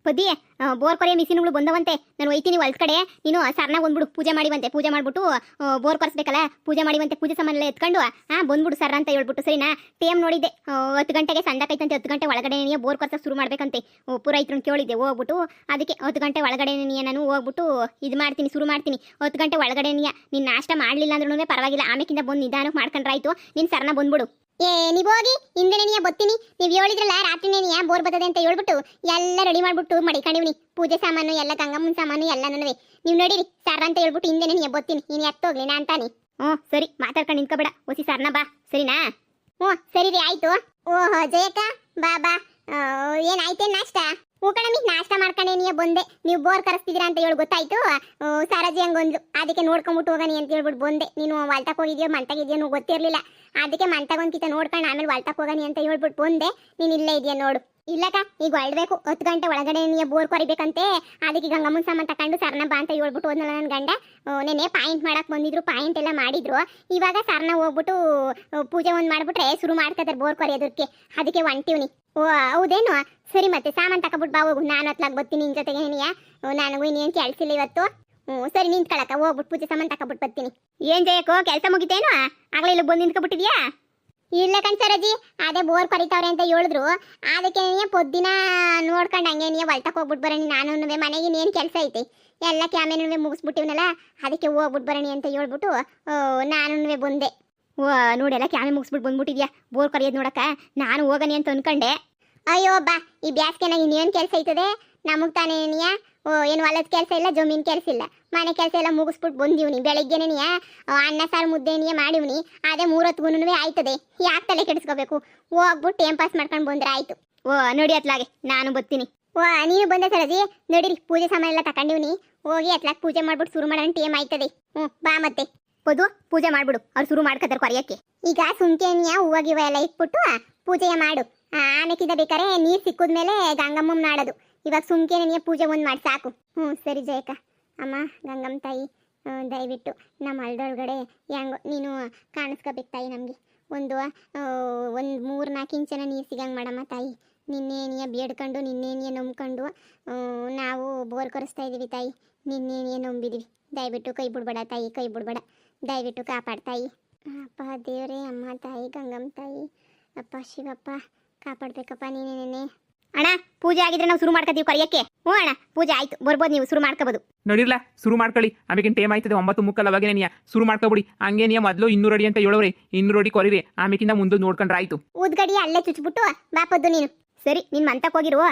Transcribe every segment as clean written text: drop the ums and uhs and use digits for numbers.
ಪದಿ bore ಕೊರೆಯ ಮಿಷಿನ್ಗಳು ಬಂದವಂತೆ. ನಾನು ಒಯ್ತೀನಿ ಹೊಲ್ದ ಕಡೆ, ನೀನು ಸರ್ನ ಬಂದ್ಬಿಡು, ಪೂಜೆ ಮಾಡಿವಂತೆ. ಪೂಜೆ ಮಾಡ್ಬಿಟ್ಟು ಬೋರ್ ಕೊರೆಸ್ಬೇಕಲ್ಲ, ಪೂಜೆ ಮಾಡಿವಂತೆ. ಪೂಜೆ ಸಾಮಾನೆಲ್ಲ ಎತ್ಕೊಂಡು ಬಂದ್ಬಿಡು ಸರ್ ಅಂತ ಹೇಳ್ಬಿಟ್ಟು. ಸರಿನಾ? ಟೈಮ್ ನೋಡಿದ್ದೆ 10 ಗಂಟೆಗೆ ಸಂದಕೈತಂತೆ. 10 ಗಂಟೆ ಒಳಗಡೆ ಬೋರ್ ಕೊರ್ಸಕ್ಕೆ ಶುರು ಮಾಡ್ಬೇಕಂತೆ. ಪೂರೈತ್ರನ್ ಕೇಳಿದ್ದೆ, ಹೋಗ್ಬಿಟ್ಟು ಅದಕ್ಕೆ 10 ಗಂಟೆ ಒಳಗಡೆ ನಾನು ಹೋಗ್ಬಿಟ್ಟು ಇದು ಮಾಡ್ತೀನಿ, ಶುರು ಮಾಡ್ತೀನಿ. 10 ಗಂಟೆ ಒಳಗಡೆ ನೀನು ನಾಷ್ಟ ಮಾಡಲಿಲ್ಲ ಅಂದ್ರೂ ಪರವಾಗಿಲ್ಲ, ಆಮೇಕಿಂದ ಬಂದು ನಿಧಾನಕ್ಕೆ ಮಾಡ್ಕೊಂಡ್ರಾಯ್ತು. ನೀನು ಸರ್ನ ಬಂದ್ಬಿಡು. ನೀವು ಹೋಗಿ ಹಿಂದೆನೇನಿಯ ಬತ್ತೀನಿ. ನೀವು ಹೇಳಿದ್ರಲ್ಲ ರಾತ್ರಿನೇನಿಯ ಬೋರ್ ಬರ್ತದೆ ಅಂತ ಹೇಳ್ಬಿಟ್ಟು ಎಲ್ಲ ರೆಡಿ ಮಾಡ್ಬಿಟ್ಟು ಮಡಿಕೊಂಡಿವ್ನಿ. ಪೂಜೆ ಸಾಮಾನು ಎಲ್ಲ, ಗಂಗಮ್ಮನ ಸಾಮಾನು ಎಲ್ಲ ನನವೆ. ನೀವು ನಡೀರಿ ಸರ್ ಅಂತ ಹೇಳ್ಬಿಟ್ಟು ಹಿಂದೆನೇನಿಯ ಬತ್ತೀನಿ. ನೀನು ಎತ್ತೋಗ್ಲಿ ನಾ ಅಂತಾನೆ. ಸರಿ, ಮಾತಾಡ್ಕೊಂಡು ನಿಂತ್ಕೊಬೇಡ, ಹೊಸಿ ಸರ್ನ ಬಾ. ಸರಿನಾ? ಸರಿ ರೀ, ಆಯ್ತು. ಓಹೋ ಜಯಕ್ಕ, ಬಾ ಬಾ. ಏನಾಯ್ತೇನು ನಾಷ್ಟ? ಕಣಮಿ, ನಾಷ್ಟ ಮಾಡ್ಕೊಂಡೇನಿಯ ಬಂದೆ. ನೀವು ಬೋರ್ ಕರೆಸ್ತಿದ್ದೀರಾ ಅಂತ ಹೇಳಿ ಗೊತ್ತಾಯ್ತು. ಸಾರಾಜಿ ಹಂಗೊಂದ್ಲು, ಅದಕ್ಕೆ ನೋಡ್ಕೊಂಬಿಟ್ಟು ಹೋಗನಿ ಅಂತ ಹೇಳ್ಬಿಟ್ಟು ಬಂದೆ. ನೀನು ವಾಲ್ತಾಕ್ ಹೋಗಿದ್ಯೋ ಮಂತಾಗಿದ್ಯೋ ಗೊತ್ತಿರಲಿಲ್ಲ. ಅದಕ್ಕೆ ಮಂತಾಗೊಂದ್ಕಿತ ನೋಡ್ಕೊಂಡು ಆಮೇಲೆ ವಾಲ್ತಾಕ್ ಹೋಗನಿ ಅಂತ ಹೇಳ್ಬಿಟ್ಟು ಬಂದೆ. ನೀನು ಇಲ್ಲೇ ಇದೆಯಾ ನೋಡು. ಇಲ್ಲಕ್ಕ, ಈಗ ಹೊಳ್ಬೇಕು. 10 ಗಂಟೆ ಒಳಗಡೆ ನೀ ಬೋರ್ ಕೊರಿಬೇಕಂತೆ. ಅದಕ್ಕೆ ಗಂಗಮ್ಮನ ಸಾಮಾನು ತಕೊಂಡು ಸರ್ನ ಬಾ ಅಂತ ಹೇಳ್ಬಿಟ್ಟು ಹೋದ್ನಲ್ಲ ನನ್ನ ಗಂಡ. ನೆನೆ ಪಾಯಿಂಟ್ ಮಾಡಕ್ಕೆ ಬಂದಿದ್ರು, ಪಾಯಿಂಟ್ ಎಲ್ಲ ಮಾಡಿದ್ರು. ಇವಾಗ ಸರ್ನ ಹೋಗ್ಬಿಟ್ಟು ಪೂಜೆ ಒಂದು ಮಾಡಿಬಿಟ್ರೆ ಶುರು ಮಾಡ್ಕೊತಾರೆ ಬೋರ್ ಕೊರಿಯೋದಕ್ಕೆ. ಅದಕ್ಕೆ ಹೊಂಟಿವ್ನಿ. ಹೌದೇನು? ಸರಿ, ಮತ್ತೆ ಸಾಮಾನು ತಗೊಬಿಟ್ಟು ಬಾ, ಹೋಗು. ನಾನು ಹೊತ್ಲಾಗ ಬರ್ತೀನಿ ನಿನ್ನ ಜೊತೆಗೆ. ನನಗೂ ಇನ್ನೇನು ಕೆಲಸಿಲ್ಲ ಇವತ್ತು. ಸರಿ, ನಿಂತ್ಕೊಳಕ ಹೋಗ್ಬಿಟ್ಟು ಪೂಜೆ ಸಾಮಾನು ತಗೊಬಿಟ್ಟು ಬರ್ತೀನಿ. ಏನ್ ಜಯಕ್ಕೋ, ಕೆಲಸ ಮುಗಿತೇನು? ಆಗಲೇ ಇಲ್ಲಿ ಬಂದು ನಿಂತ್ಕೊಬಿಟ್ಟಿದ್ಯಾ? ಇಲ್ಲ ಕಣ್ಸರಜಿ, ಅದೇ ಬೋರ್ ಕೊರಿತಾವ್ರೆ ಅಂತ ಹೇಳಿದ್ರು. ಅದಕ್ಕೆ ಪೊದ್ದಿನ ನೋಡ್ಕೊಂಡು ಹಂಗೆ ಹೊಲ್ತಕ್ಕೆ ಹೋಗ್ಬಿಟ್ಟು ಬರೋಣಿ. ನಾನು ಮನೆಗೆ ಇನ್ನೇನು ಕೆಲಸ ಐತೆ, ಎಲ್ಲ ಕ್ಯಾಮೇನು ಮುಗಿಸ್ಬಿಟ್ಟಿವ್ನಲ್ಲ, ಅದಕ್ಕೆ ಹೋಗ್ಬಿಟ್ಟು ಬರೋಣಿ ಅಂತ ಹೇಳ್ಬಿಟ್ಟು ನಾನು ಬಂದೆ. ನೋಡೆಲ್ಲ ಕ್ಯಾಮೆ ಮುಗಿಸ್ಬಿಟ್ಟು ಬಂದ್ಬಿಟ್ಟಿದ್ಯಾ ಬೋರ್ ಕೊರಿಯೋದು ನೋಡಕ್ಕ. ನಾನು ಹೋಗನಿ ಅಂತ ಅನ್ಕೊಂಡೆ. ಅಯ್ಯೋ ಬಾ, ಈ ಬ್ಯಾಸ್ಗೆನಾಗ ಇನ್ನೇನು ಕೆಲಸ ಐತದೆ ನಮಗೆ ತಾನೇ. ಏನು ಹೊಲದ ಕೆಲಸ ಇಲ್ಲ, ಜಮೀನು ಕೆಲಸ ಇಲ್ಲ, ಮನೆ ಕೆಲಸ ಎಲ್ಲ ಮುಗಿಸ್ಬಿಟ್ಟು ಬಂದಿವ್ನಿ. ಬೆಳಗ್ಗೆನೇ ಅನ್ನ ಸಾರು ಮುದ್ದೆನಿಯ ಮಾಡಿವ್ನಿ. ಅದೇ 3 ಹೊತ್ತಿಗೂ ಆಯ್ತದೆ. ಯಾಕೆ ತಲೆ ಕೆಡಿಸ್ಕೋಬೇಕು? ಹೋಗ್ಬಿಟ್ಟು ಟೈಮ್ ಪಾಸ್ ಮಾಡ್ಕೊಂಡು ಬಂದ್ರೆ ಆಯ್ತು. ನೋಡಿ ಅತ್ಲಾಗೆ ನಾನು ಬರ್ತೀನಿ. ನೀನು ಬಂದೆ ಸರಜಿ, ನಡೀರಿ. ಪೂಜೆ ಸಾಮಾನು ಎಲ್ಲ ತಗೊಂಡಿವ್ನಿ. ಹೋಗಿ ಅತ್ಲಾಗ ಪೂಜೆ ಮಾಡ್ಬಿಟ್ಟು ಶುರು ಮಾಡೋಣ, ಟೈಮ್ ಆಯ್ತದೆ. ಬಾ ಮತ್ತೆ. ಪದು ಪೂಜೆ ಮಾಡ್ಬಿಡು, ಅವ್ರು ಶುರು ಮಾಡ್ಕತಾರೆ ಕೊರಿಯಕ್ಕೆ. ಈಗ ಸುಮ್ಕೆನಿಯ ಹೂವಾಗಿವ ಎಲ್ಲ ಇಟ್ಬಿಟ್ಟು ಪೂಜೆಯ ಮಾಡು. ಆಮೇಕಿಂದ ಬೇಕಾರೆ ನೀರು ಸಿಕ್ಕಿದ್ಮೇಲೆ ಗಂಗಮ್ಮನ ನಾಡೋದು. ಇವಾಗ ಸುಮ್ಕೆನಿಯ ಪೂಜೆ ಒಂದು ಮಾಡಿ ಸಾಕು. ಸರಿ ಜಯಕ್ಕ. ಅಮ್ಮ ಗಂಗಮ್ಮ ತಾಯಿ, ದಯವಿಟ್ಟು ನಮ್ಮ ಹೊಲದೊಳಗಡೆ ಹೆಂಗೋ ನೀನು ಕಾಣಿಸ್ಕೋಬೇಕು ತಾಯಿ. ನಮಗೆ ಒಂದು 3-4 ಇಂಚನ ನೀರು ಸಿಗಂಗೆ ಮಾಡಮ್ಮ ತಾಯಿ. ನಿನ್ನೇನಿಯ ಬೇಡ್ಕೊಂಡು, ನಿನ್ನೇನಿಯ ನಂಬ್ಕೊಂಡು ನಾವು ಬೋರ್ ಕೊರಿಸ್ತಾ ಇದ್ದೀವಿ ತಾಯಿ. ನಿನ್ನೇನಿಯ ನಂಬಿದ್ದೀವಿ. ದಯವಿಟ್ಟು ಕೈ ಬಿಡ್ಬೇಡ ತಾಯಿ, ಕೈ ಬಿಡ್ಬೇಡ. ದಯವಿಟ್ಟು ಕಾಪಾಡ್ತಾಯಿ. ಅಪ್ಪ ದೇವರೇ, ಅಮ್ಮ ತಾಯಿ, ಗಂಗಮ್ಮ ತಾಯಿ, ಅಪ್ಪ ಶಿವಪ್ಪ, ಕಾಪಾಡ್ಬೇಕಪ್ಪ ನೀನೇನೆ. ಅಣ್ಣ, ಪೂಜೆ ಆಗಿದ್ರೆ ನಾವು ಶುರು ಮಾಡ್ಕೋತೀವಿ ಕೊರಿಯಕ್ಕೆ. ಅಣ್ಣ, ಪೂಜೆ ಆಯ್ತು, ಬರ್ಬೋದು, ನೀವು ಶುರು ಮಾಡ್ಕೋಬೋದು. ನೋಡಿರ್ಲ, ಶುರು ಮಾಡ್ಕೊಳ್ಳಿ. ಆಮೇಕಿನ ಟೈಮ್ ಆಯ್ತದೆ 9:30 ಅವಾಗೇ ನೀ ಶುರು ಮಾಡ್ಕೊಬಿಡಿ. ಹಂಗೆ ನೀ ಮೊದಲು 200 ಅಡಿ ಅಂತ ಹೇಳೋರಿ, 200 ಅಡಿ ಕೊರಿರಿ. ಆಮೇಕಿಂದ ಮುಂದೆ ನೋಡ್ಕೊಂಡ್ರೆ ಆಯ್ತು. ಊದ್ಗಡಿ ಅಲ್ಲೇ ಚುಚ್ಬಿಟ್ಟು ಬಾಪದ್ದು ನೀನು. ಸರಿ, ನೀನ್ ಮಂತಕ್ಕೆ ಹೋಗಿರುವ.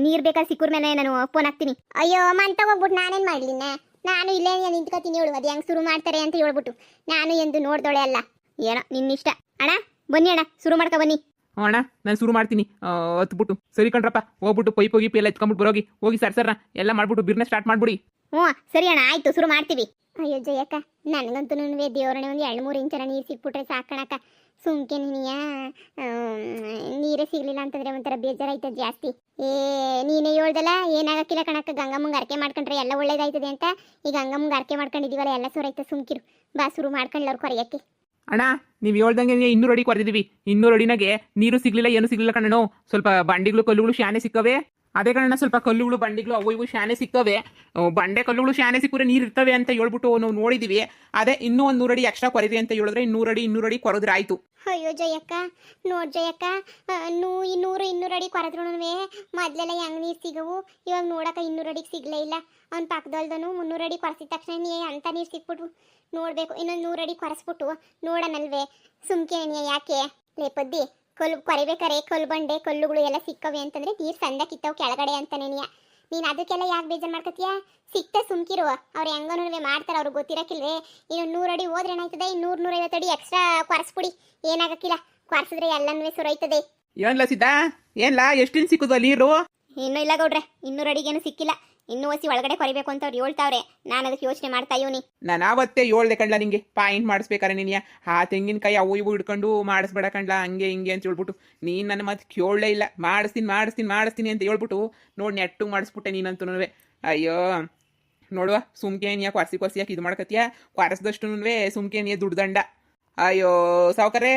ನೀರ್ ಬೇಕಾದ್ರೆ ಸಿಕ್ಕೂರ್ ಮೇಲೆ ನಾನು ಫೋನ್ ಹಾಕ್ತೀನಿ. ಅಯ್ಯೋ, ಮಂತಕ್ಕೆ ಹೋಗ್ಬಿಟ್ಟು ನಾನೇನ್ ಮಾಡ್ಲಿನ? ನಾನು ಇಲ್ಲೇ ನಿಂತ್ಕೊತೀನಿ. ಹೇಳು ಅದು ಹೆಂಗ್ ಶುರು ಮಾಡ್ತಾರೆ ಅಂತ ಹೇಳ್ಬಿಟ್ಟು. ನಾನು ಎಂದು ನೋಡ್ದೋಳೆ ಅಲ್ಲ. ಏನೋ ನಿನ್ನಿಷ್ಟ. ಅಣ್ಣ ಬನ್ನಿ, ಅಣ್ಣ ಶುರು ಮಾಡ್ಕೊ ಬನ್ನಿ. ಅಣ್ಣ, ನಾನು ಶುರು ಮಾಡ್ತೀನಿ. ಹತ್ಬಿಟ್ಟು ಸರಿ ಕಣ್ರಪ್ಪ. ಹೋಗ್ಬಿಟ್ಟು ಪೈಪ್ ಹೋಗಿ ಎಲ್ಲ ಎತ್ಕೊಂಡ್ಬಿಟ್ಟು ಬರೋಗಿ. ಹೋಗಿ ಸರ್ನ ಎಲ್ಲ ಮಾಡ್ಬಿಟ್ಟು ಬಿರ್ನ ಸ್ಟಾರ್ಟ್ ಮಾಡ್ಬಿಡಿ. ಸರಿ ಅಣ್ಣ, ಆಯ್ತು, ಶುರು ಮಾಡ್ತೀವಿ. ಅಯ್ಯೋ ಜಯಕ್ಕ, ನನಗಂತೂ ದೇವರನೇ ಒಂದು 2-3 ಇಂಚರ ನೀರು ಸಿಕ್ಬಿಟ್ರೆ ಸಾಕಣಕ್ಕ. ಸುಮ್ಕೆ ನೀನಿಯ ನೀರೇ ಸಿಗ್ಲಿಲ್ಲ ಅಂತಂದ್ರೆ ಒಂಥರ ಬೇಜಾರಾಯ್ತದೆ ಜಾಸ್ತಿ. ನೀನೇ ಹೇಳ್ದಲ್ಲ, ಏನಾಗಕ್ಕಿಲ್ಲ ಕಣಕ್ಕ. ಗಂಗಮ್ಮಂಗೆ ಅರ್ಕೆ ಮಾಡ್ಕೊಂಡ್ರೆ ಎಲ್ಲ ಒಳ್ಳೇದಾಯ್ತದೆ ಅಂತ. ಈ ಗಂಗಮ್ಮಂಗೆ ಅರ್ಕೆ ಮಾಡ್ಕೊಂಡಿದೀವಲ್ಲ, ಎಲ್ಲ ಸೂರೈತೆ. ಸುಮ್ಕಿರು, ಬಾ ಶುರು ಮಾಡ್ಕೊಂಡ್ಲವ್ರು ಕೊರಿಯಕ್ಕೆ. ಅಣ್ಣ, ನೀವು ಹೇಳ್ದಂಗೆ 200 ಅಡಿ ಕೊರೆದಿದ್ದೀವಿ. 200 ಅಡಿನಾಗೆ ನೀರು ಸಿಗ್ಲಿಲ್ಲ, ಏನು ಸಿಗ್ಲಿಲ್ಲ ಕಣ್ಣು. ಸ್ವಲ್ಪ ಬಂಡಿಗಳು ಕಲ್ಲುಗಳು ಶಾನೆ ಸಿಕ್ಕವೆ. ಅದೇ ಕಾರಣ ಸ್ವಲ್ಪ ಕಲ್ಲುಗಳು ಬಂಡಿಗಳು ಅವು ಇವು ಶಾನೆ ಸಿಕ್ಕವೆ. ಬಂಡೆ ಕಲ್ಲುಗಳು ಶಾನೆ ಸಿಕ್ಕರೆ ನೀರು ಇರ್ತವೆ ಅಂತ ಹೇಳ್ಬಿಟ್ಟು ನಾವು ನೋಡಿದೀವಿ. ಅದೇ ಇನ್ನೂ 100 ಅಡಿ ಎಕ್ಸ್ಟ್ರಾ ಕೊರಿದ್ರಿ ಅಂತ ಹೇಳಿದ್ರೆ 200 ಅಡಿ ಕೊರೆದ್ರೆ ಆಯ್ತು. ಅಯ್ಯೋ ಜಯಕ್ಕ, ನೋಡ್ ಜಯಕ್ಕ, 200 ಅಡಿ ಕೊರೆದ್ರು ಮೊದ್ಲೆಲ್ಲ ಹೆಂಗ್ ನೀರು ಸಿಗವು. ಇವಾಗ ನೋಡಕ್ಕ 200 ಅಡಿಗೆ ಸಿಗ್ಲೇ ಇಲ್ಲ. ಅವ್ನ ಪಕ್ಕದಲ್ದನು 300 ಅಡಿ ಕೊರೆಸಿದ ತಕ್ಷಣ ಅಂತ ನೀರು ಸಿಕ್ಬಿಟ್ಟು ನೋಡ್ಬೇಕು. ಇನ್ನೊಂದು 100 ಅಡಿ ಕೊರೆಸ್ಬಿಟ್ಟು ನೋಡೋಣಲ್ವೇ? ಸುಮ್ಕೆ ಯಾಕೆ ಲೇ ಪದ್ದಿ? ಕಲ್ಲು ಕೊರಿಬೇಕಾರೆ ಕಲ್ಲು ಬಂಡೆ ಕಲ್ಲುಗಳು ಎಲ್ಲ ಸಿಕ್ಕವೆ ಅಂತಂದ್ರೆ ನೀರು ಸಂದಕ್ಕಿತ್ತವು ಕೆಳಗಡೆ ಅಂತಾನೆ. ನೀನು ಅದಕ್ಕೆಲ್ಲ ಯಾಕೆ ಬೇಜಾರು ಮಾಡ್ಕೊತೀಯ? ಸಿಕ್ತೆ ಸುಮ್ಕಿರು. ಅವ್ರು ಹೆಂಗನೂ ಮಾಡ್ತಾರೆ, ಅವ್ರಿಗೆ ಗೊತ್ತಿರಕ್ಕಿಲ್ವೇ? ಇನ್ನು 100 ಅಡಿ ಹೋದ್ರೆ ಏನಾಯ್ತದೆ? 100-150 ಅಡಿ ಎಕ್ಸ್ಟ್ರಾ ಕೊರೆಸ್ಬಿಡಿ, ಏನಾಗಕ್ಕಿಲ್ಲ. ಕೊರೆಸಿದ್ರೆ ಎಲ್ಲನೂ ಸುರೈತದೆ. ಏನ್ಲ ಸಿದ್ದ, ಏನ್ಲ ಎಷ್ಟಿನ ಸಿಕ್ಕುದು ನೀರು? ಇನ್ನೂ ಇಲ್ಲ ಗೌಡ್ರೆ, 200 ಅಡಿಗೇನು ಸಿಕ್ಕಿಲ್ಲ. ಇನ್ನೂ ಹೊಸಿ ಒಳಗಡೆ ಕೊರಿಬೇಕು ಅಂತ ಅವ್ರು ಹೇಳ್ತಾವ್ರೆ. ನಾನು ಅದಕ್ಕೆ ಯೋಚನೆ ಮಾಡ್ತಾ ಇವನಿ. ನಾನು ಆವತ್ತೇ ಹೇಳ್ದೆ ಕಣ್ಲ ನಿಂಗೆ, ಪಾಯಿಂಟ್ ಮಾಡಿಸ್ಬೇಕಾರೆ ನೀನು ಆ ತೆಂಗಿನಕಾಯಿ ಅವು ಇವು ಹಿಡ್ಕೊಂಡು ಮಾಡಿಸ್ಬೇಡ ಕಣ್ಲ, ಹಂಗೆ ಹಿಂಗೆ ಅಂತ ಹೇಳ್ಬಿಟ್ಟು. ನೀನು ನನ್ನ ಮತ್ತೆ ಕೇಳಲೇ ಇಲ್ಲ. ಮಾಡಿಸ್ತೀನಿ ಅಂತ ಹೇಳ್ಬಿಟ್ಟು ನೋಡಿ ನೆಟ್ಟು ಮಾಡಿಸ್ಬಿಟ್ಟೆ ನೀನಂತೂ. ಅಯ್ಯೋ ನೋಡುವ, ಸುಮ್ಕೆ ನೀ ಕೊರ್ಸಿ ಯಾಕೆ ಇದು ಮಾಡ್ಕತ್ತೀಯ? ಕೊರೆಸ್ದಷ್ಟು ಸುಮ್ಕೆ ನೀ ದುಡ್ಡು ದಂಡ. ಅಯ್ಯೋ ಸಾವುಕಾರೆ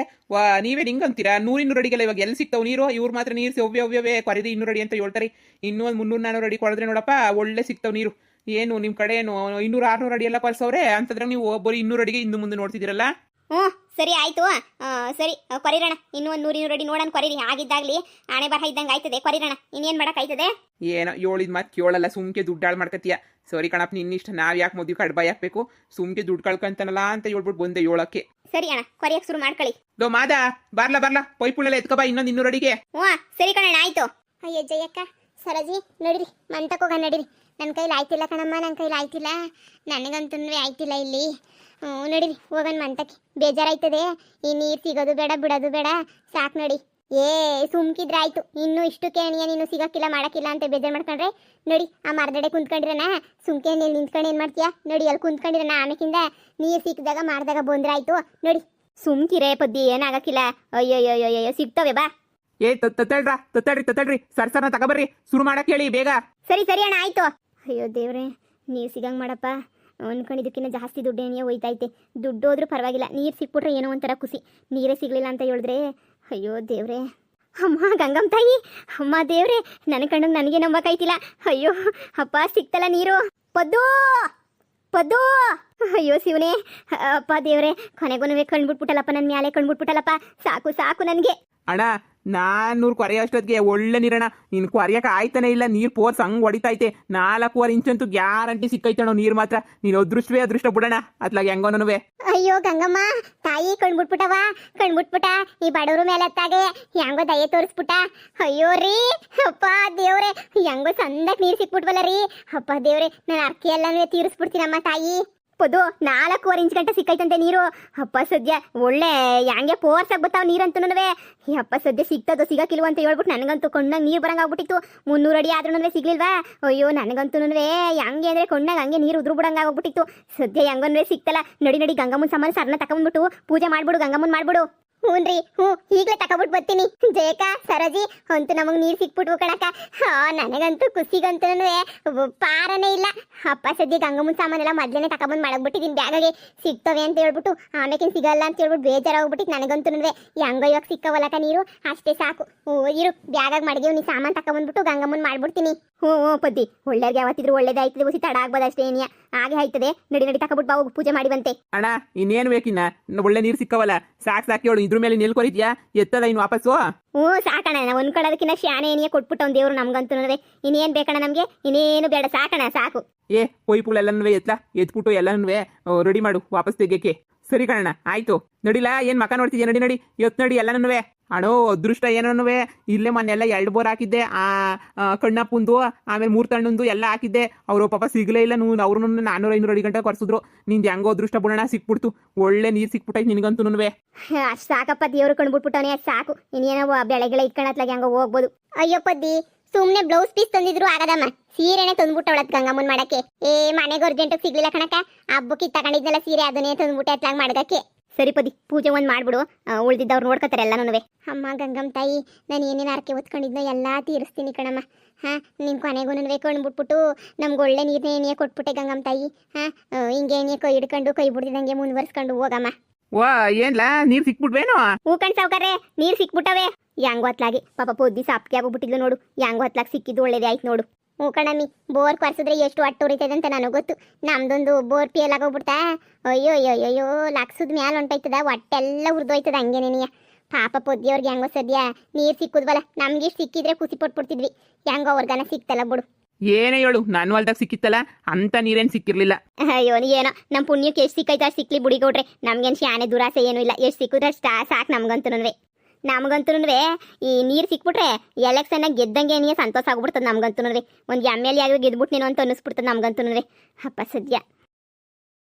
ನೀವೇ ಹಿಂಗ್ ಅಂತೀರಾ 100 ಅಡಿಗೆಲ್ಲ ಇವಾಗ ಎಲ್ಲಿ ಸಿಗ್ತಾವ್ ನೀರು ಇವ್ರು ಮಾತ್ರ ನೀರು ಒವ್ಯವೇ ಕೊರಿದು 200 ಅಡಿ ಅಂತ ಹೇಳ್ತಾರೆ. ಇನ್ನೂ ಒಂದು 300-400 ಅಡಿ ಕೊಡಿದ್ರೆ ನೋಡಪ್ಪ ಒಳ್ಳೆ ಸಿಗ್ತಾವ್ ನೀರು. ಏನು ನಿಮ್ಮ ಕಡೆ ಏನು 500-600 ಅಡಿ ಎಲ್ಲ ಕೊಲ್ಸವ್ರೆ ಅಂತಂದ್ರೆ ನೀವು ಬರೀ 200 ಅಡಿಗೆ ಹಿಂದೆ ಮುಂದೆ ನೋಡ್ತಿದ್ದೀರಲ್ಲ. ಹ್ಞೂ ಸರಿ ಆಯಿತು. ಸರಿ ಕೊರಿರೋಣ, ಇನ್ನೂ ಒಂದು 100-200 ಅಡಿ ನೋಡೋಣ ಕೊರಿರಿ. ಆಗಿದ್ದಾಗಲಿ ಆಣೆ ಬರಹ ಇದ್ದಂಗೆ ಆಯ್ತದೆ, ಕೊರಿರೋಣ. ಇನ್ನೇನು ಮಾಡೋಕ್ಕಾಯ್ತದೆ? ಏನೋ ಹೇಳಿದ ಮಾತು ಕೇಳಲ್ಲ, ಸುಮ್ಕೆ ದುಡ್ಡಾಳು ಮಾಡ್ಕತ್ತೀಯ. ಸರಿ ಕಣಪ್ಪ, ನಿನ್ನಿಷ್ಟ. ನಾವು ಯಾಕೆ ಮದುವೆ ಕಡ್ಬಾಯಿ ಹಾಕ್ಬೇಕು? ಸುಮ್ಕೆ ದುಡ್ಡು ಕಳ್ಕೊಂತಾನಲ್ಲ ಅಂತ ಹೇಳ್ಬಿಟ್ಟು ಬಂದೆ ಹೇಳಕ್ಕೆ. ಸರಿ ಅಣ್ಣ, ಕೊರಿಯಕ್ಕೆ ಶುರು ಮಾಡ್ಕೊಳ್ಳಿ. ಲೋ ಮಾದ, ಬರ್ಲಾ ಪೈಪುಳೆಲ್ಲ ಎತ್ಕಬಾ ಇನ್ನೊಂದು 200 ಅಡಿಗೆ. ಹ್ಞೂ ಸರಿ ಕಣಣ್ಣ, ಆಯಿತು. ಅಯ್ಯೋ ಜಯಕ್ಕ, ಸರಜಿ ನಡೀರಿ, ಮಂತಕ್ಕೆ ಹೋಗೋಣ ನಡೀರಿ. ನನ್ನ ಕೈಲಿ ಆಯ್ತಿಲ್ಲ ಕಣಮ್ಮ, ನನ್ನ ಕೈಲಿ ಆಯ್ತಿಲ್ಲ, ನನಗಂತೂ ಆಯ್ತಿಲ್ಲ ಇಲ್ಲಿ. ನಡೀರಿ ಹೋಗೋಣ ಮಂತಕ್ಕೆ. ಬೇಜಾರಾಯ್ತದೆ, ಈ ನೀರು ಸಿಗೋದು ಬೇಡ ಬಿಡೋದು ಬೇಡ, ಸಾಕು ನಡಿ. ಸುಮ್ಕಿದ್ರೆ ಆಯ್ತು, ಇನ್ನೂ ಇಷ್ಟು ಕೇಣಿಯ ನೀನು ಸಿಗಕ್ಕಿಲ್ಲ ಮಾಡಕ್ಕಿಲ್ಲ ಅಂತ ಬೇಜಾರು ಮಾಡ್ಕೊಂಡ್ರೆ ನಡಿ. ಆ ಮರದಡೆ ಕುಂತ್ಕೊಂಡಿರನ, ಸುಮ್ಕೆ ನೀನು ನಿಂತ್ಕೊಂಡು ಏನು ಮಾಡ್ತೀಯಾ? ನಡಿ, ಅಲ್ಲಿ ಕುಂತ್ಕೊಂಡಿರನ. ಆಮೇಕಿಂದ ನೀರು ಸಿಕ್ಕಿದಾಗ ಮಾಡಿದಾಗ ಬಂದ್ರೆ ಆಯ್ತು. ನಡಿ ಸುಮ್ಕಿರೇ ಪದ್ದಿ, ಏನಾಗಕ್ಕಿಲ್ಲ. ಅಯ್ಯೋ ಸಿಗ್ತವೆ ಬಾ. ತತ್ತಳ್ರಿ ಸರ್ಸರ್ನ ತಗೋಬರ್ರಿ, ಶುರು ಮಾಡಕ್ ಹೇಳಿ ಬೇಗ. ಸರಿ ಅಣ್ಣ ಆಯ್ತು. ಅಯ್ಯೋ ದೇವ್ರೆ, ನೀರು ಸಿಗಂಗೆ ಮಾಡಪ್ಪ. ಅನ್ಕೊಂಡಿದ್ದಕ್ಕಿಂತ ಜಾಸ್ತಿ ದುಡ್ಡು ಏನಿಯೋ ಹೋಯ್ತೈತೆ. ದುಡ್ಡು ಹೋದ್ರೂ ಪರವಾಗಿಲ್ಲ, ನೀರು ಸಿಕ್ಬಿಟ್ರೆ ಏನೋ ಒಂಥರ ಖುಷಿ. ನೀರೇ ಸಿಗ್ಲಿಲ್ಲ ಅಂತ ಹೇಳಿದ್ರೆ ಅಯ್ಯೋ ದೇವ್ರೆ. ಅಮ್ಮ ಗಂಗಮ್ಮ ತಾಯಿ, ಅಮ್ಮ ದೇವ್ರೆ, ನನ್ನ ಕಣ್ಣಿಗೆ ನನಗೆ ನಂಬಕ್ಕಾಯ್ತಿಲ್ಲ. ಅಯ್ಯೋ ಅಪ್ಪ, ಸಿಕ್ತಲ್ಲ ನೀರು. ಪದ್ದು ಅಯ್ಯೋ ಶಿವನೇ, ಅಪ್ಪ ದೇವ್ರೆ, ಕೊನೆಗೂ ಕಣ್ಬಿಟ್ಬಿಟ್ಟಲ್ಲಪ್ಪ, ನನ್ನ ಮ್ಯಾಲೆ ಕಣ್ಬಿಟ್ಬಿಟ್ಟಲ್ಲಪ್ಪ. ಸಾಕು ನನಗೆ. ಅಣ್ಣ 400 ಕೊರೆಯೋ ಅಷ್ಟೊತ್ತಿಗೆ ಒಳ್ಳೆ ನೀರಣ್ಣ. ನೀನು ಕೊರೆಯಕ್ಕೆ ಆಯ್ತಾನೆ ಇಲ್ಲ, ನೀರು ಪೋರ್ಸ್ ಹಂಗೆ ಹೊಡಿತೈತೆ. 4.25 ಇಂಚಂತೂ ಗ್ಯಾರಂಟಿ ಸಿಕ್ಕೈತಣ್ಣ ನೀರು ಮಾತ್ರ. ನೀನು ಅದೃಷ್ಟ ಬಿಡೋಣ ಅತ್ಲಾಗ ಹೆಂಗೋನವೇ. ಅಯ್ಯೋ ಗಂಗಮ್ಮ ತಾಯಿ, ಕಣ್ಬಿಟ್ಬಿಟ್ಟ ಈ ಬಡವ್ರ ಮೇಲೆ ಹತ್ತಾಗೆ ಹೆಂಗೋ ದಯೆ ತೋರಿಸ್ಬಿಟ್ಟ. ಅಯ್ಯೋ ರೀ ಅಪ್ಪ ದೇವ್ರೆ, ಹೆಂಗೋ ಸಂದಕ್ ನೀರು ಸಿಕ್ಬಿಟ್ವಲ್ಲ ರೀ. ಅಪ್ಪ ದೇವ್ರೆ, ನಾನು ಅರ್ಕೆ ಎಲ್ಲನೂ ತೀರಿಸ್ಬಿಡ್ತೀನಮ್ಮ ತಾಯಿ. ಪದು 4.25 ಇಂಚ್ ಗಂಟೆ ಸಿಕ್ಕೈತಂತೆ ನೀರು. ಅಪ್ಪ ಸದ್ಯ ಒಳ್ಳೆ ಹಂಗೆ ಪೋರ್ಸಾಗಿ ಬರ್ತಾವ ನೀರಂತೂ. ಅಪ್ಪ ಸದ್ಯ ಸಿಗ್ತದೋ ಸಿಗಕ್ಕಿಲ್ವ ಅಂತ ಹೇಳ್ಬಿಟ್ಟು ನನಗಂತೂ ಕಣ್ಣಾಗ ನೀರು ಬರಂಗಾಗ್ಬಿಟ್ಟಿತ್ತು. 300 ಅಡಿ ಆದ್ರೂ ಸಿಗ್ಲಿಲ್ವಾ? ಅಯ್ಯೋ ನನಗಂತೂ ಹಂಗೆ ಅಂದ್ರೆ ಕಣ್ಣಾಗ ಹಂಗೆ ನೀರು ಉದುರು ಬಿಡಂಗಾಗ್ಬಿಟ್ಟಿತ್ತು. ಸದ್ಯ ಹೆಂಗಂದ್ರೆ ಸಿಕ್ತಲ್ಲ. ನಡಿ ಗಂಗಮ್ಮನ ಸಾಮಾನು ಸರ್ನ ತಕೊಂಡ್ಬಿಟ್ಟು ಪೂಜೆ ಮಾಡ್ಬಿಡು, ಗಂಗಮ್ಮನ್ ಮಾಡ್ಬಿಡು. ಹ್ಞೂನ್ರಿ, ಈಗಲೇ ತಕೊಬಿಟ್ಟು ಬರ್ತೀನಿ. ಜಯಕ, ಸರಜಿ ಅಂತೂ ನಮಗೆ ನೀರು ಸಿಕ್ಬಿಟ್ವು ಕಣಕ. ನನಗಂತೂ ಖುಷಿಗಂತೂ ಪಾರನೇ ಇಲ್ಲ. ಅಪ್ಪ ಸದ್ಯ ಗಂಗಮ್ಮನ ಸಾಮಾನೆಲ್ಲ ಮೊದಲೇ ತಕೊಂಬಂದು ಮಾಡಕ್ಬಿಟ್ಟಿದ್ದೀನಿ ಬ್ಯಾಗಗೆ. ಸಿಗ್ತವೆ ಅಂತ ಹೇಳ್ಬಿಟ್ಟು ಆಮೇಕಿನ ಸಿಗಲ್ಲ ಅಂತ ಹೇಳ್ಬಿಟ್ಟು ಬೇಜಾರಾಗ್ಬಿಟ್ಟಿತ್ತು ನನಗಂತೂ. ಹೆಂಗೋ ಇವಾಗ ಸಿಕ್ಕವಲ್ಲಕ ನೀರು, ಅಷ್ಟೇ ಸಾಕು. ಇರು, ಬ್ಯಾಗಾಗಿ ಮಾಡಿದೀವಿ, ನೀ ಸಾಮಾನು ತಕೊಂಬಂದ್ಬಿಟ್ಟು ಗಂಗಮ್ಮನ ಮಾಡ್ಬಿಡ್ತೀನಿ. ಹ್ಞೂ ಪದ್ದಿ, ಒಳ್ಳೆಯವ್ರಿಗೆ ಯಾವತ್ತಿದ್ರು ಒಳ್ಳೇದಾಯ್ತದೆ. ಉಸಿ ತಡ ಆಗ್ಬೋದು ಅಷ್ಟೇ, ಏನಿಯ ಹಾಗೆ ಆಯ್ತದೆ. ನಡಿ ತಕೊಬಿಟ್ಟು ಬಾ, ಪೂಜೆ ಮಾಡಿವಂತೆ. ಅಣ್ಣ ಇನ್ನೇನು ಬೇಕಿನ್ನ? ಒಳ್ಳೆ ನೀರು ಸಿಕ್ಕವಲ್ಲ, ಸಾಕು ಹೇಳು. ಇದ್ರ ಮೇಲೆ ನಿಲ್ಕೊರಿದ್ಯಾ? ಎತ್ತದ ಇನ್ನು ವಾಪಸ್ಸು? ಸಾಕಣ, ಒಂದ್ಕೊಳ್ಳೋದಕ್ಕಿಂತ ಶಾನೆ ಏನಿಯ ಕೊಟ್ಬಿಟ್ಟು ಅವ್ನು ದೇವ್ರು ನಮ್ಗಂತೂ. ಇನ್ನೇನು ಬೇಕಣ್ಣ ನಮಗೆ? ಇನ್ನೇನು ಬೇಡ, ಸಾಕಣ ಸಾಕು. ಪೈಪುಗಳೆಲ್ಲನೂ ಎತ್ಬಿಟ್ಟು ಎಲ್ಲನೂ ರೆಡಿ ಮಾಡು ವಾಪಸ್ ತೆಗಿಯಕ್ಕೆ. ಸರಿ ಕಣಣ್ಣ, ಆಯ್ತು. ನಡಿಲ್ಲ, ಏನ್ ಮಕ ನೋಡ್ತಿದ್ಯಾ? ನಡಿ ನಡಿ ಎಲ್ಲನೂ. ಅಣೋ ಅದೃಷ್ಟ ಏನೂ ಇಲ್ಲೇ ಮೊನ್ನೆಲ್ಲ 2 ಬೋರ್ ಹಾಕಿದ್ದೆ. ಕಣ್ಣಪ್ಪಂದು ಆಮೇಲೆ 3 ತಣ್ಣಂದು ಎಲ್ಲ ಹಾಕಿದ್ದೆ. ಅವರು ಪಾಪ ಸಿಗ್ಲೇ ಇಲ್ಲ. ಅವ್ರು 400-500 ಅಡಿ ಗಂಟೆ ಕೊರ್ಸಿದ್ರು. ನಿಂದು ಹೆಂಗೋ ಅದೃಷ್ಟ ಬಿಡೋಣ, ಸಿಕ್ಬಿಡ್ತು. ಒಳ್ಳೆ ನೀರು ಸಿಕ್ಬಿಟ್ಟೈತೆ ನಿನಗಂತೂ. ಅಷ್ಟು ಸಾಕಪ್ಪ, ದೇವ್ರು ಕಣ್ಬಿಟ್ಬಿಟ್ಟವನೇ, ಅಷ್ಟು ಸಾಕು. ಇನ್ನೇನೋ ಬೆಳೆಗಳ ಇಟ್ಕೊಳತ್ಲಾಗ ಹೆಂಗೋ ಹೋಗ್ಬೋದು. ಅಯ್ಯೋ ಪದ್ದಿ, ಸುಮ್ನೆ ಬ್ಲೌಸ್ ಪೀಸ್ ತಂದಿದ್ರು ಆಗದಮ್ಮ, ಸೀರೆನೆ ತಂದ್ಬಿಟ್ಟವಳತ್ ಗಂಗಮ್ಮನ್ ಮಾಡಕ್ಕೆ. ಮನೆಗೆ ಅರ್ಜೆಂಟ್ ಸಿಗ್ಲಿಲ್ಲ ಕಣಕ, ಹಬ್ಬಕ್ಕೆ ತಗೊಂಡಿದ್ನಲ್ಲ ಸೀರೆ, ಅದನ್ನೇ ತಂದ್ಬಿಟ್ಟೆ ಅತ್ಲಾಗ ಮಾಡ್ಗಕ್ಕೆ. ಸರಿ ಪದಿ, ಪೂಜೆ ಒಂದು ಮಾಡ್ಬಿಡು, ಉಳ್ದಿದ್ದವ್ರು ನೋಡ್ಕೊತಾರೆ ಎಲ್ಲನೂ. ಅಮ್ಮ ಗಂಗಮ್ಮ ತಾಯಿ, ನಾನು ಏನೇನು ಅರಕೆ ಹೊತ್ಕೊಂಡಿದ್ನೋ ಎಲ್ಲ ತೀರಿಸ್ತೀನಿ ಕಣಮ್ಮ. ನಿನ್ ಕೊನೆಗೂ ಕಣ್ಬಿಟ್ಬಿಟ್ಟು ನಮ್ಗೆ ಒಳ್ಳೆ ನೀರನ್ನೇ ಏನಿಯೇ ಕೊಟ್ಬಿಟ್ಟೆ ಗಂಗಮ್ಮ ತಾಯಿ. ಹಿಂಗೆ ಏನಿಯೇ ಕೈ ಹಿಡ್ಕೊಂಡು ಕೈ ಬಿಡ್ದಿದಂಗೆ ಮುಂದುವರ್ಸ್ಕೊಂಡು ಹೋಗಮ್ಮ. ಏನ್ಲಾ ನೀರು ಸಿಕ್ಬಿಟ್ವೇನೋ? ಕಣ್ ಸಾವ್ಕಾರೆ, ನೀರು ಸಿಕ್ಬಿಟ್ಟವೆ. ಹೆಂಗೋ ಹೊತ್ಲಾಗಿ ಪಾಪ ಪೊದ್ದಿ ಸಾಪ್ಗೆ ಆಗೋಗ್ಬಿಟ್ಟಿದ್ಲು ನೋಡು. ಹೆಂಗೋ ಹೊತ್ಲಾಗಿ ಸಿಕ್ಕಿದ್ದು ಒಳ್ಳೇದೇ ಆಯ್ತು ನೋಡು. ಕಣಮ್ಮಿ, ಬೋರ್ ಕೊರ್ಸಿದ್ರೆ ಎಷ್ಟು ಹೊಟ್ಟು ಉರಿತದೆ ಅಂತ ನನಗೆ ಗೊತ್ತು. ನಮ್ದೊಂದು ಬೋರ್ ಪೇಲ್ ಆಗೋಗ್ಬಿಡ್ತಾ. ಅಯ್ಯೋ ಲಕ್ಸದ ಮ್ಯಾಲ ಹೊಂಟೈತದ, ಹೊಟ್ಟೆಲ್ಲ ಉರ್ದೋಯ್ತದ ಹಂಗೆ ನೆನೆಯ. ಪಾಪ ಪೊದ್ದಿಯವ್ರಿಗೆ ಹೆಂಗೋ ಸದ್ಯ ನೀರು ಸಿಕ್ಕುದ್ವಲ್ಲ, ನಮ್ಗೆ ಸಿಕ್ಕಿದ್ರೆ ಖುಷಿ ಪಟ್ಬಿಡ್ತಿದ್ವಿ. ಹೆಂಗೋ ಅವ್ರಿಗನ ಸಿಕ್ತಲ್ಲ ಬಿಡು. ಏನೇ ಹೇಳು, ನಾನು ಹೊಲ್ದಾಗ ಸಿಕ್ಕಿತ್ತಲ್ಲ ಅಂತ ನೀರೇನು ಸಿಕ್ಕಿರ್ಲಿಲ್ಲ. ಅಯ್ಯೋ ಏನೋ ನಮ್ಮ ಪುಣ್ಯಕ್ಕೆ ಎಷ್ಟು ಸಿಕ್ಕೈತೆ ಅಷ್ಟು ಸಿಕ್ಲಿ ಬುಡಿಗೌಡ್ರೆ. ನಮ್ಗೇನು ಶಾನೆ ದುರಾಸೆ ಏನೂ ಇಲ್ಲ. ಎಷ್ಟು ಸಿಕ್ಕಿದ್ರೆ ಅಷ್ಟು ಸಾಕು ನಮ್ಗಂತೂ. ಈ ನೀರು ಸಿಕ್ಬಿಟ್ರೆ ಎಲೆಕ್ಷನ್ ಗೆದ್ದಂಗೆ ಏನಿಯೇ ಸಂತೋಷ ಆಗ್ಬಿಡ್ತದೆ ನಮ್ಗಂತೂ. ಒಂದು MLA ಆಗಿ ಗೆದ್ಬಿಟ್ಟು ನೀನು ಅಂತ ಅನ್ನಿಸ್ಬಿಡ್ತದೆ ನಮ್ಗಂತೂ. ಅಪ್ಪ ಸದ್ಯ